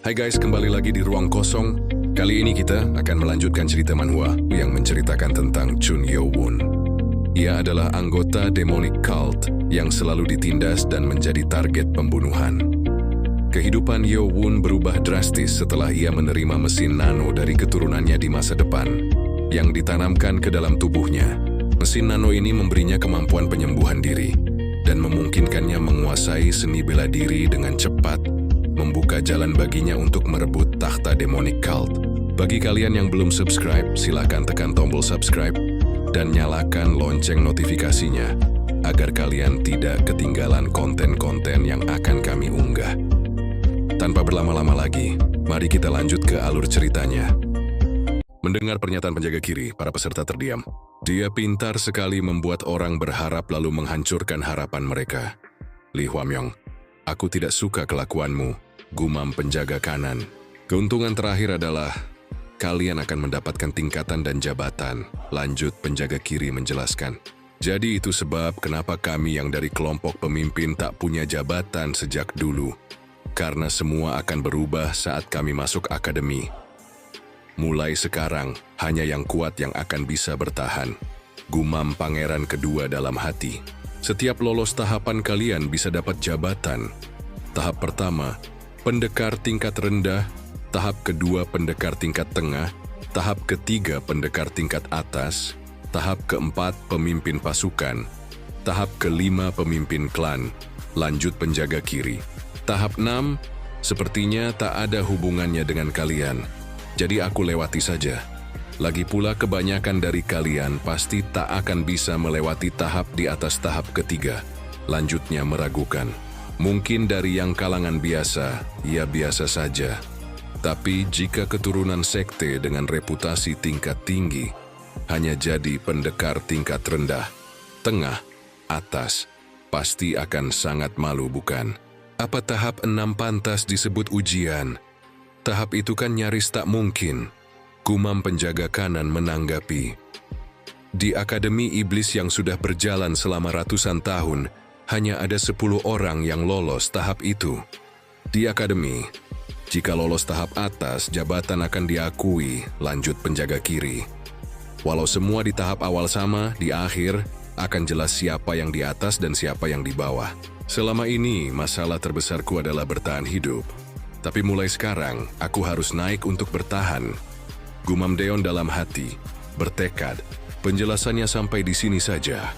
Hai guys, kembali lagi di Ruang Kosong. Kali ini kita akan melanjutkan cerita manhwa yang menceritakan tentang Chun Yo-won. Ia adalah anggota demonic cult yang selalu ditindas dan menjadi target pembunuhan. Kehidupan Yo-won berubah drastis setelah ia menerima mesin nano dari keturunannya di masa depan yang ditanamkan ke dalam tubuhnya. Mesin nano ini memberinya kemampuan penyembuhan diri dan memungkinkannya menguasai seni bela diri dengan cepat, membuka jalan baginya untuk merebut takhta demonic cult. Bagi kalian yang belum subscribe, silakan tekan tombol subscribe dan nyalakan lonceng notifikasinya agar kalian tidak ketinggalan konten-konten yang akan kami unggah. Tanpa berlama-lama lagi, mari kita lanjut ke alur ceritanya. Mendengar pernyataan penjaga kiri, para peserta terdiam. Dia pintar sekali membuat orang berharap lalu menghancurkan harapan mereka. Lee Hwa-myung, aku tidak suka kelakuanmu, gumam penjaga kanan. Keuntungan terakhir adalah kalian akan mendapatkan tingkatan dan jabatan, lanjut penjaga kiri menjelaskan. Jadi itu sebab kenapa kami yang dari kelompok pemimpin tak punya jabatan sejak dulu. Karena semua akan berubah saat kami masuk akademi. Mulai sekarang, hanya yang kuat yang akan bisa bertahan. Gumam pangeran kedua dalam hati. Setiap lolos tahapan kalian bisa dapat jabatan. Tahap pertama, pendekar tingkat rendah. Tahap kedua, pendekar tingkat tengah. Tahap ketiga, pendekar tingkat atas. Tahap keempat, pemimpin pasukan. Tahap kelima, pemimpin klan. Lanjut penjaga kiri. Tahap 6, sepertinya tak ada hubungannya dengan kalian. Jadi aku lewati saja. Lagi pula kebanyakan dari kalian pasti tak akan bisa melewati tahap di atas tahap ketiga. Lanjutnya meragukan. Mungkin dari yang kalangan biasa, ya biasa saja. Tapi jika keturunan sekte dengan reputasi tingkat tinggi, hanya jadi pendekar tingkat rendah, tengah, atas, pasti akan sangat malu bukan? Apa tahap 6 pantas disebut ujian? Tahap itu kan nyaris tak mungkin. Gumam penjaga kanan menanggapi. Di Akademi Iblis yang sudah berjalan selama ratusan tahun, hanya ada 10 orang yang lolos tahap itu. Di Akademi, jika lolos tahap atas, jabatan akan diakui, lanjut penjaga kiri. Walau semua di tahap awal sama, di akhir akan jelas siapa yang di atas dan siapa yang di bawah. Selama ini, masalah terbesarku adalah bertahan hidup. Tapi mulai sekarang, aku harus naik untuk bertahan. Gumam Deon dalam hati, bertekad. Penjelasannya sampai di sini saja.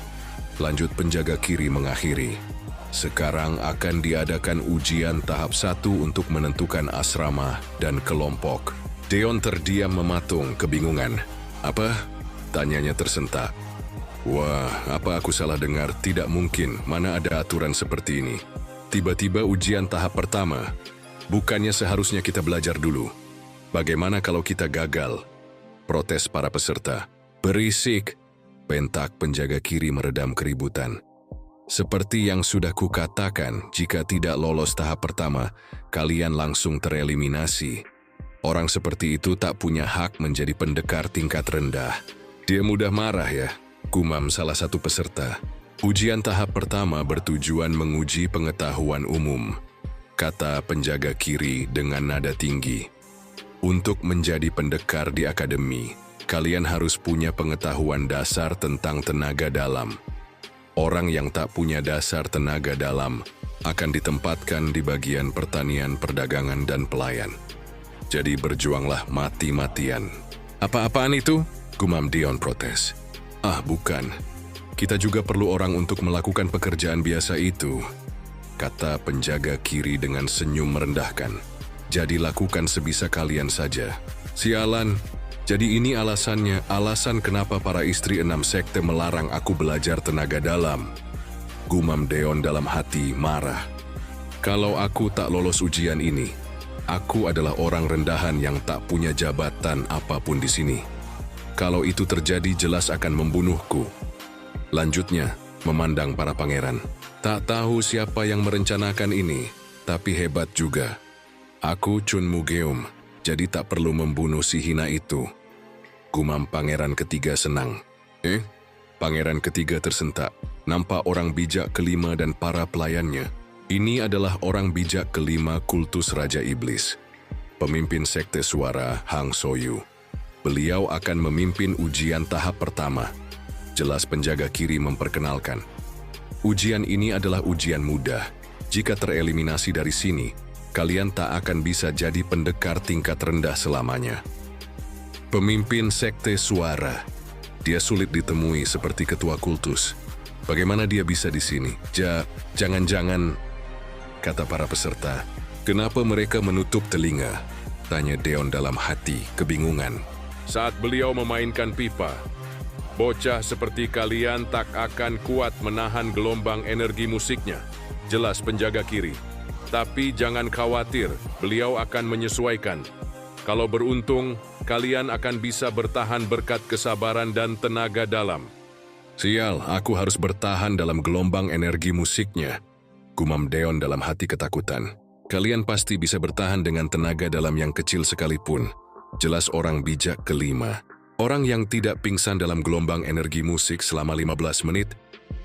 Lanjut penjaga kiri mengakhiri. Sekarang akan diadakan ujian tahap 1 untuk menentukan asrama dan kelompok. Deon terdiam mematung kebingungan. Apa? Tanyanya tersentak. Wah, apa aku salah dengar? Tidak mungkin, mana ada aturan seperti ini. Tiba-tiba ujian tahap pertama. Bukannya seharusnya kita belajar dulu. Bagaimana kalau kita gagal? Protes para peserta. Berisik, bentak penjaga kiri meredam keributan. Seperti yang sudah kukatakan, jika tidak lolos tahap pertama, kalian langsung tereliminasi. Orang seperti itu tak punya hak menjadi pendekar tingkat rendah. Dia mudah marah ya, gumam salah satu peserta. Ujian tahap pertama bertujuan menguji pengetahuan umum, kata penjaga kiri dengan nada tinggi. Untuk menjadi pendekar di akademi, kalian harus punya pengetahuan dasar tentang tenaga dalam. Orang yang tak punya dasar tenaga dalam akan ditempatkan di bagian pertanian, perdagangan, dan pelayan. Jadi berjuanglah mati-matian. Apa-apaan itu? Gumam Deon protes. Ah, bukan. Kita juga perlu orang untuk melakukan pekerjaan biasa itu, kata penjaga kiri dengan senyum merendahkan. Jadi lakukan sebisa kalian saja. Sialan, jadi ini alasannya, alasan kenapa para istri 6 sekte melarang aku belajar tenaga dalam. Gumam Deon dalam hati marah. Kalau aku tak lolos ujian ini, aku adalah orang rendahan yang tak punya jabatan apapun di sini. Kalau itu terjadi jelas akan membunuhku. Lanjutnya, memandang para pangeran. Tak tahu siapa yang merencanakan ini, tapi hebat juga. Aku Chun Mugeum, jadi tak perlu membunuh si hina itu. Gumam pangeran ketiga senang. Pangeran ketiga tersentak. Nampak orang bijak kelima dan para pelayannya. Ini adalah orang bijak kelima kultus Raja Iblis. pemimpin Sekte Suara Hang Soyu. Beliau akan memimpin ujian tahap pertama. Jelas penjaga kiri memperkenalkan. Ujian ini adalah ujian mudah. Jika tereliminasi dari sini, kalian tak akan bisa jadi pendekar tingkat rendah selamanya. Pemimpin Sekte Suara. Dia sulit ditemui seperti ketua kultus. Bagaimana dia bisa di sini? Jangan-jangan, kata para peserta. Kenapa mereka menutup telinga? Tanya Deon dalam hati, kebingungan. Saat beliau memainkan pipa, bocah seperti kalian tak akan kuat menahan gelombang energi musiknya. Jelas penjaga kiri. Tapi jangan khawatir, beliau akan menyesuaikan. Kalau beruntung, kalian akan bisa bertahan berkat kesabaran dan tenaga dalam. Sial, aku harus bertahan dalam gelombang energi musiknya. Gumam Deon dalam hati ketakutan. Kalian pasti bisa bertahan dengan tenaga dalam yang kecil sekalipun. Jelas orang bijak kelima. Orang yang tidak pingsan dalam gelombang energi musik selama 15 menit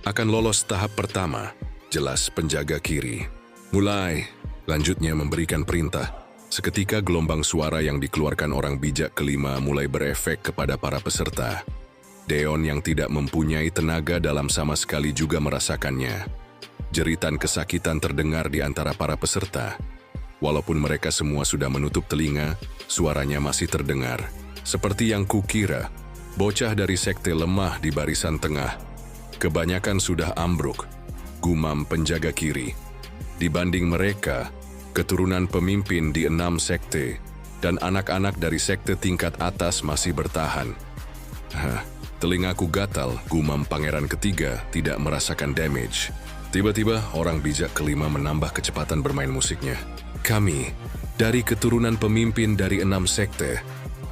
akan lolos tahap pertama. Jelas penjaga kiri. Mulai, lanjutnya memberikan perintah. Seketika gelombang suara yang dikeluarkan orang bijak kelima mulai berefek kepada para peserta. Deon yang tidak mempunyai tenaga dalam sama sekali juga merasakannya. Jeritan kesakitan terdengar di antara para peserta. Walaupun mereka semua sudah menutup telinga, suaranya masih terdengar. Seperti yang kukira, bocah dari sekte lemah di barisan tengah. Kebanyakan sudah ambruk. Gumam penjaga kiri. Dibanding mereka, keturunan pemimpin di 6 sekte dan anak-anak dari sekte tingkat atas masih bertahan. Telingaku gatal, gumam pangeran ketiga tidak merasakan damage. Tiba-tiba orang bijak kelima menambah kecepatan bermain musiknya. Kami, dari keturunan pemimpin dari 6 sekte,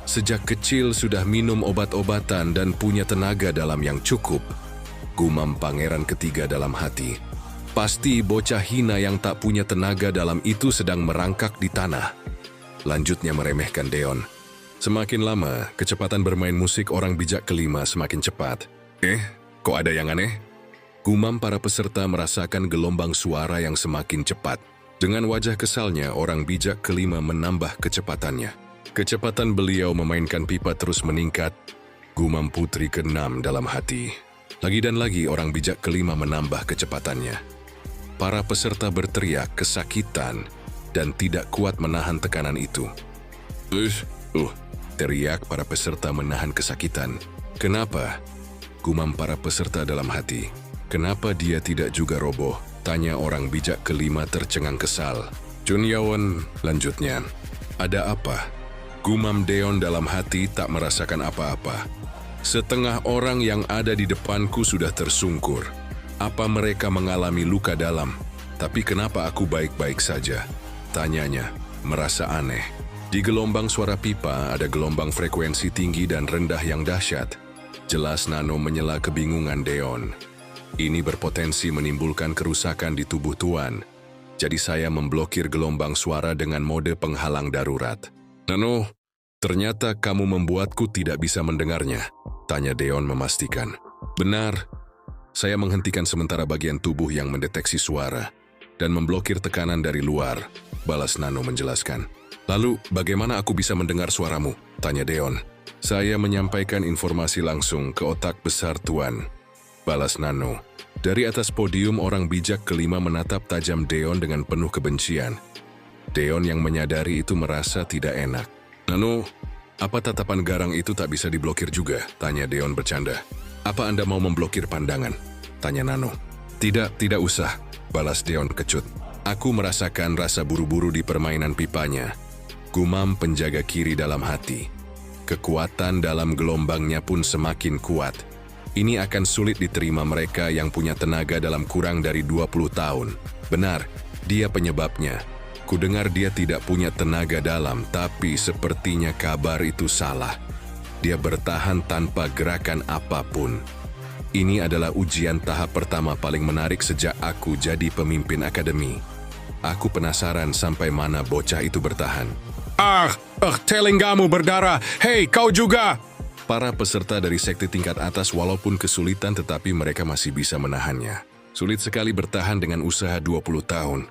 sejak kecil sudah minum obat-obatan dan punya tenaga dalam yang cukup. Gumam pangeran ketiga dalam hati. Pasti bocah hina yang tak punya tenaga dalam itu sedang merangkak di tanah. Lanjutnya meremehkan Deon. Semakin lama, kecepatan bermain musik orang bijak kelima semakin cepat. Kok ada yang aneh? Gumam para peserta merasakan gelombang suara yang semakin cepat. Dengan wajah kesalnya, orang bijak kelima menambah kecepatannya. Kecepatan beliau memainkan pipa terus meningkat. Gumam putri ke-6 dalam hati. Lagi dan lagi orang bijak kelima menambah kecepatannya. Para peserta berteriak kesakitan dan tidak kuat menahan tekanan itu. Teriak para peserta menahan kesakitan. Kenapa? Gumam para peserta dalam hati. Kenapa dia tidak juga roboh? Tanya orang bijak kelima tercengang kesal. Chun Yowon lanjutnya. Ada apa? Gumam Deon dalam hati tak merasakan apa-apa. Setengah orang yang ada di depanku sudah tersungkur. Apa mereka mengalami luka dalam? Tapi kenapa aku baik-baik saja? Tanyanya, merasa aneh. Di gelombang suara pipa ada gelombang frekuensi tinggi dan rendah yang dahsyat. Jelas Nano menyela kebingungan Deon. Ini berpotensi menimbulkan kerusakan di tubuh Tuan. Jadi saya memblokir gelombang suara dengan mode penghalang darurat. Nano, ternyata kamu membuatku tidak bisa mendengarnya. Tanya Deon memastikan. Benar, saya menghentikan sementara bagian tubuh yang mendeteksi suara dan memblokir tekanan dari luar. Balas Nano menjelaskan. Lalu, bagaimana aku bisa mendengar suaramu? Tanya Deon. Saya menyampaikan informasi langsung ke otak besar Tuan. Balas Nano. Dari atas podium orang bijak kelima menatap tajam Deon dengan penuh kebencian. Deon yang menyadari itu merasa tidak enak. Nano, apa tatapan garang itu tak bisa diblokir juga? Tanya Deon bercanda. Apa Anda mau memblokir pandangan? Tanya Nano. Tidak usah. Balas Deon kecut. Aku merasakan rasa buru-buru di permainan pipanya. Gumam penjaga kiri dalam hati. Kekuatan dalam gelombangnya pun semakin kuat. Ini akan sulit diterima mereka yang punya tenaga dalam kurang dari 20 tahun. Benar, dia penyebabnya. Kudengar dia tidak punya tenaga dalam, tapi sepertinya kabar itu salah. Dia bertahan tanpa gerakan apapun. Ini adalah ujian tahap pertama paling menarik sejak aku jadi pemimpin akademi. Aku penasaran sampai mana bocah itu bertahan. Telinggamu berdarah. Hei, kau juga! Para peserta dari sekte tingkat atas walaupun kesulitan tetapi mereka masih bisa menahannya. Sulit sekali bertahan dengan usaha 20 tahun.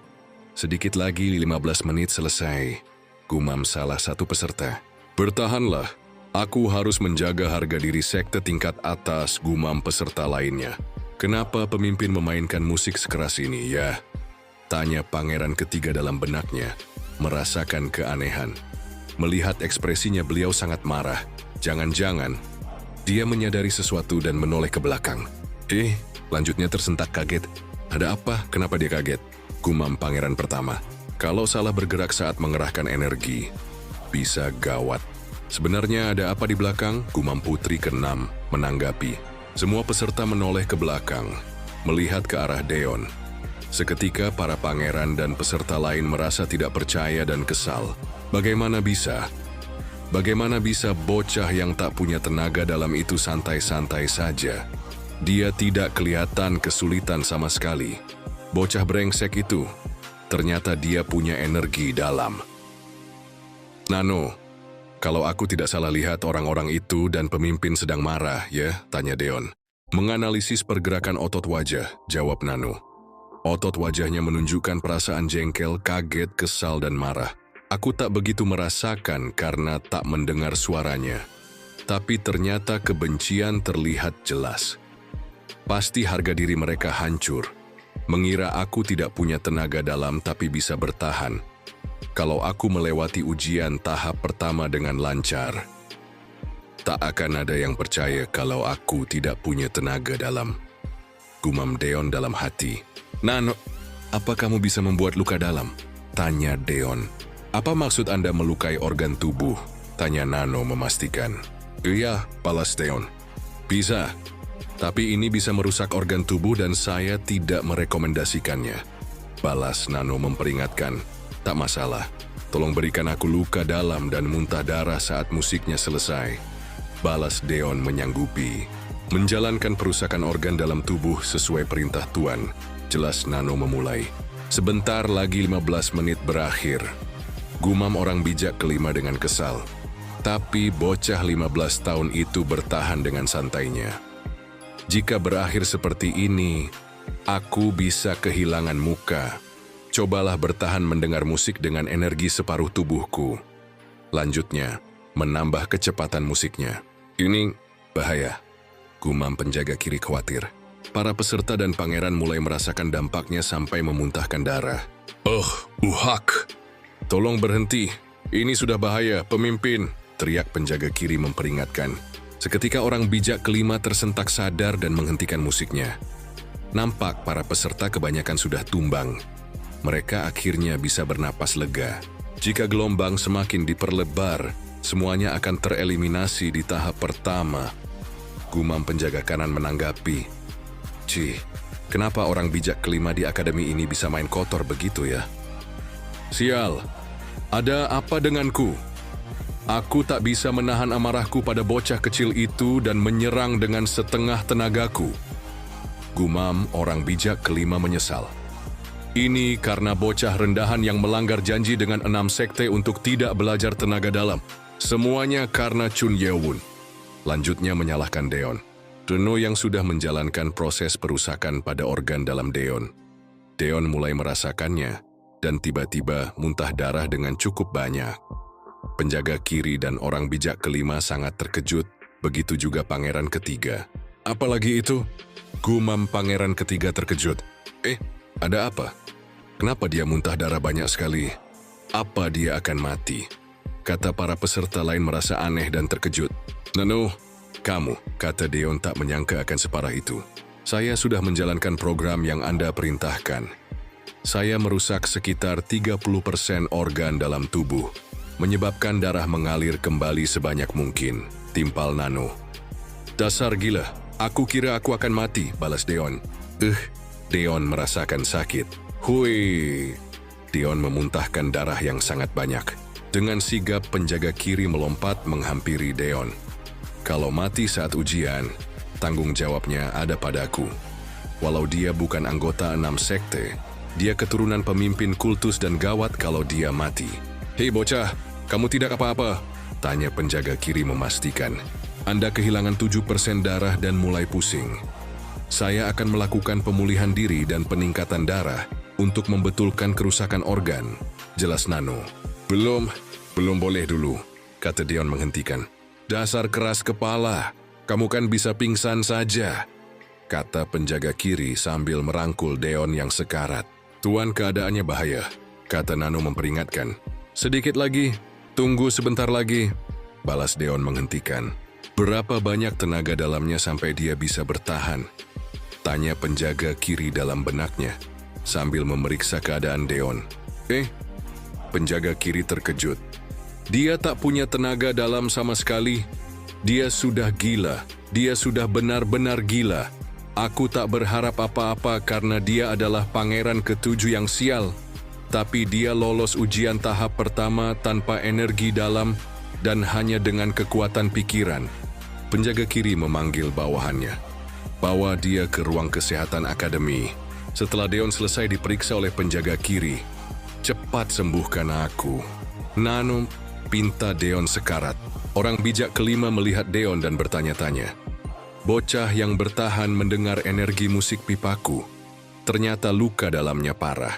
Sedikit lagi 15 menit selesai. gumam salah satu peserta. Bertahanlah, aku harus menjaga harga diri sekte tingkat atas, gumam peserta lainnya. Kenapa pemimpin memainkan musik sekeras ini, ya? Tanya pangeran ketiga dalam benaknya, merasakan keanehan. Melihat ekspresinya beliau sangat marah. Jangan-jangan, dia menyadari sesuatu dan menoleh ke belakang. Lanjutnya tersentak kaget. Ada apa? Kenapa dia kaget? Gumam pangeran pertama. Kalau salah bergerak saat mengerahkan energi, bisa gawat. Sebenarnya ada apa di belakang? Gumam putri ke-6 menanggapi. Semua peserta menoleh ke belakang, melihat ke arah Deon. Seketika para pangeran dan peserta lain merasa tidak percaya dan kesal. Bagaimana bisa? Bagaimana bisa bocah yang tak punya tenaga dalam itu santai-santai saja? Dia tidak kelihatan kesulitan sama sekali. Bocah brengsek itu, ternyata dia punya energi dalam. Nano, kalau aku tidak salah lihat orang-orang itu dan pemimpin sedang marah, ya? Tanya Deon. Menganalisis pergerakan otot wajah, jawab Nano. Otot wajahnya menunjukkan perasaan jengkel, kaget, kesal, dan marah. Aku tak begitu merasakan karena tak mendengar suaranya. Tapi ternyata kebencian terlihat jelas. Pasti harga diri mereka hancur. Mengira aku tidak punya tenaga dalam tapi bisa bertahan. Kalau aku melewati ujian tahap pertama dengan lancar, tak akan ada yang percaya kalau aku tidak punya tenaga dalam. Gumam Deon dalam hati. Nano, apa kamu bisa membuat luka dalam? Tanya Deon. Apa maksud Anda melukai organ tubuh? Tanya Nano memastikan. Iya, balas Deon. Bisa. Tapi ini bisa merusak organ tubuh dan saya tidak merekomendasikannya. Balas Nano memperingatkan. Tak masalah. Tolong berikan aku luka dalam dan muntah darah saat musiknya selesai. Balas Deon menyanggupi. Menjalankan perusakan organ dalam tubuh sesuai perintah Tuan. Jelas Nano memulai. Sebentar lagi 15 menit berakhir. Gumam orang bijak ke-5 dengan kesal. Tapi bocah 15 tahun itu bertahan dengan santainya. Jika berakhir seperti ini, aku bisa kehilangan muka. Cobalah bertahan mendengar musik dengan energi separuh tubuhku. Lanjutnya, menambah kecepatan musiknya. Ini bahaya. Gumam penjaga kiri khawatir. Para peserta dan pangeran mulai merasakan dampaknya sampai memuntahkan darah. Uhak! Tolong berhenti. Ini sudah bahaya, pemimpin. Teriak penjaga kiri memperingatkan. Seketika orang bijak ke-5 tersentak sadar dan menghentikan musiknya. Nampak para peserta kebanyakan sudah tumbang. Mereka akhirnya bisa bernapas lega. Jika gelombang semakin diperlebar, semuanya akan tereliminasi di tahap pertama. Gumam penjaga kanan menanggapi. Kenapa orang bijak ke-5 di akademi ini bisa main kotor begitu ya? Sial, ada apa denganku? Aku tak bisa menahan amarahku pada bocah kecil itu dan menyerang dengan setengah tenagaku. Gumam orang bijak ke-5 menyesal. Ini karena bocah rendahan yang melanggar janji dengan 6 sekte untuk tidak belajar tenaga dalam. Semuanya karena Chun Yeo-won. Lanjutnya menyalahkan Deon. Reno yang sudah menjalankan proses perusakan pada organ dalam Deon. Deon mulai merasakannya, dan tiba-tiba muntah darah dengan cukup banyak. Penjaga kiri dan orang bijak ke-5 sangat terkejut, begitu juga pangeran ketiga. Apalagi itu? Gumam pangeran ketiga terkejut. Ada apa? Kenapa dia muntah darah banyak sekali? Apa dia akan mati? Kata para peserta lain merasa aneh dan terkejut. Nano, kamu, kata Deon tak menyangka akan separah itu. Saya sudah menjalankan program yang Anda perintahkan. Saya merusak sekitar 30% organ dalam tubuh, menyebabkan darah mengalir kembali sebanyak mungkin, timpal Nano. Dasar gila, aku kira aku akan mati, balas Deon. Deon merasakan sakit. Hui! Deon memuntahkan darah yang sangat banyak. Dengan sigap penjaga kiri melompat menghampiri Deon. Kalau mati saat ujian, tanggung jawabnya ada padaku. Walau dia bukan anggota 6 sekte, dia keturunan pemimpin kultus dan gawat kalau dia mati. Hei bocah, kamu tidak apa-apa? Tanya penjaga kiri memastikan. Anda kehilangan 7% darah dan mulai pusing. Saya akan melakukan pemulihan diri dan peningkatan darah untuk membetulkan kerusakan organ. Jelas Nano. Belum, Belum boleh dulu, kata Deon menghentikan. Dasar keras kepala, kamu kan bisa pingsan saja, kata penjaga kiri sambil merangkul Deon yang sekarat. Tuan, keadaannya bahaya, kata Nano memperingatkan. Sedikit lagi, tunggu sebentar lagi, balas Deon menghentikan. Berapa banyak tenaga dalamnya sampai dia bisa bertahan? Tanya penjaga kiri dalam benaknya, sambil memeriksa keadaan Deon. Penjaga kiri terkejut. Dia tak punya tenaga dalam sama sekali. Dia sudah gila. Dia sudah benar-benar gila. Aku tak berharap apa-apa karena dia adalah pangeran ketujuh yang sial. Tapi dia lolos ujian tahap pertama tanpa energi dalam dan hanya dengan kekuatan pikiran. Penjaga kiri memanggil bawahannya. Bawa dia ke ruang kesehatan akademi. Setelah Deon selesai diperiksa oleh penjaga kiri, cepat sembuhkan aku, Nano, pinta Deon sekarat. Orang bijak kelima melihat Deon dan bertanya-tanya. Bocah yang bertahan mendengar energi musik pipaku, ternyata luka dalamnya parah.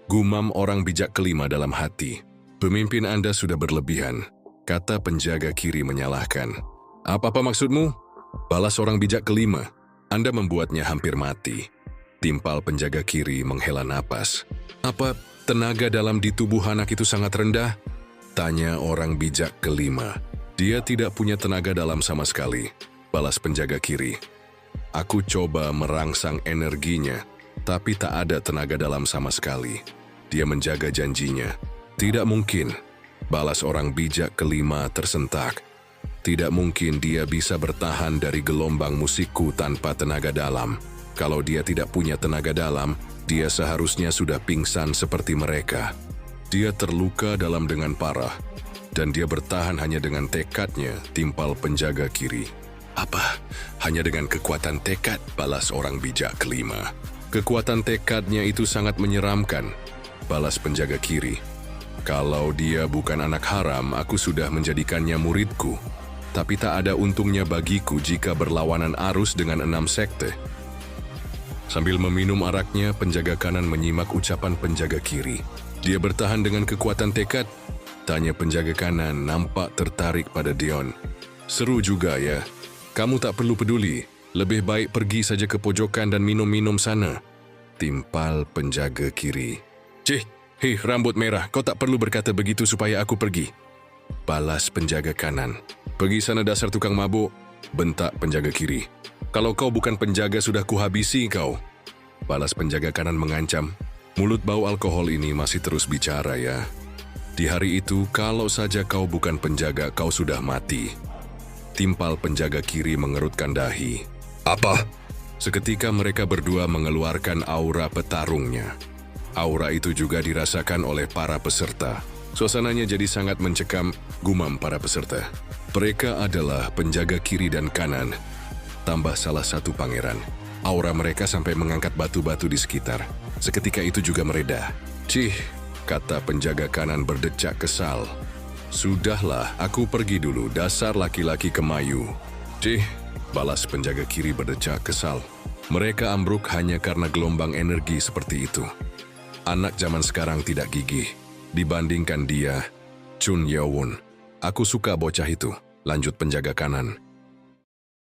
Gumam orang bijak kelima dalam hati. Pemimpin Anda sudah berlebihan, kata penjaga kiri menyalahkan. Apa maksudmu? Balas orang bijak kelima. Anda membuatnya hampir mati. Timpal penjaga kiri menghela napas. Apa tenaga dalam di tubuh anak itu sangat rendah? Tanya orang bijak kelima. Dia tidak punya tenaga dalam sama sekali, balas penjaga kiri. Aku coba merangsang energinya, tapi tak ada tenaga dalam sama sekali. Dia menjaga janjinya. Tidak mungkin, balas orang bijak kelima tersentak. Tidak mungkin dia bisa bertahan dari gelombang musikku tanpa tenaga dalam. Kalau dia tidak punya tenaga dalam, dia seharusnya sudah pingsan seperti mereka. Dia terluka dalam dengan parah, dan dia bertahan hanya dengan tekadnya, timpal penjaga kiri. Apa? Hanya dengan kekuatan tekad, balas orang bijak kelima. Kekuatan tekadnya itu sangat menyeramkan, balas penjaga kiri. Kalau dia bukan anak haram, aku sudah menjadikannya muridku. Tapi tak ada untungnya bagiku jika berlawanan arus dengan 6 sekte. Sambil meminum araknya, penjaga kanan menyimak ucapan penjaga kiri. Dia bertahan dengan kekuatan tekad? Tanya penjaga kanan, nampak tertarik pada Deon. Seru juga ya. Kamu tak perlu peduli. Lebih baik pergi saja ke pojokan dan minum-minum sana. Timpal penjaga kiri. Hei rambut merah, kau tak perlu berkata begitu supaya aku pergi. Balas penjaga kanan. Pergi sana dasar tukang mabuk, bentak penjaga kiri. Kalau kau bukan penjaga sudah kuhabisi kau. Balas penjaga kanan mengancam. Mulut bau alkohol ini masih terus bicara ya. Di hari itu, kalau saja kau bukan penjaga, kau sudah mati. Timpal penjaga kiri mengerutkan dahi. Apa? Seketika mereka berdua mengeluarkan aura petarungnya. Aura itu juga dirasakan oleh para peserta. Suasananya jadi sangat mencekam, gumam para peserta. Mereka adalah penjaga kiri dan kanan, tambah salah satu pangeran. Aura mereka sampai mengangkat batu-batu di sekitar. Seketika itu juga mereda. Kata penjaga kanan berdecak kesal. Sudahlah, aku pergi dulu, dasar laki-laki kemayu. Balas penjaga kiri berdecak kesal. Mereka ambruk hanya karena gelombang energi seperti itu. Anak zaman sekarang tidak gigih. Dibandingkan dia, Chun Yeo-won. Aku suka bocah itu, lanjut penjaga kanan.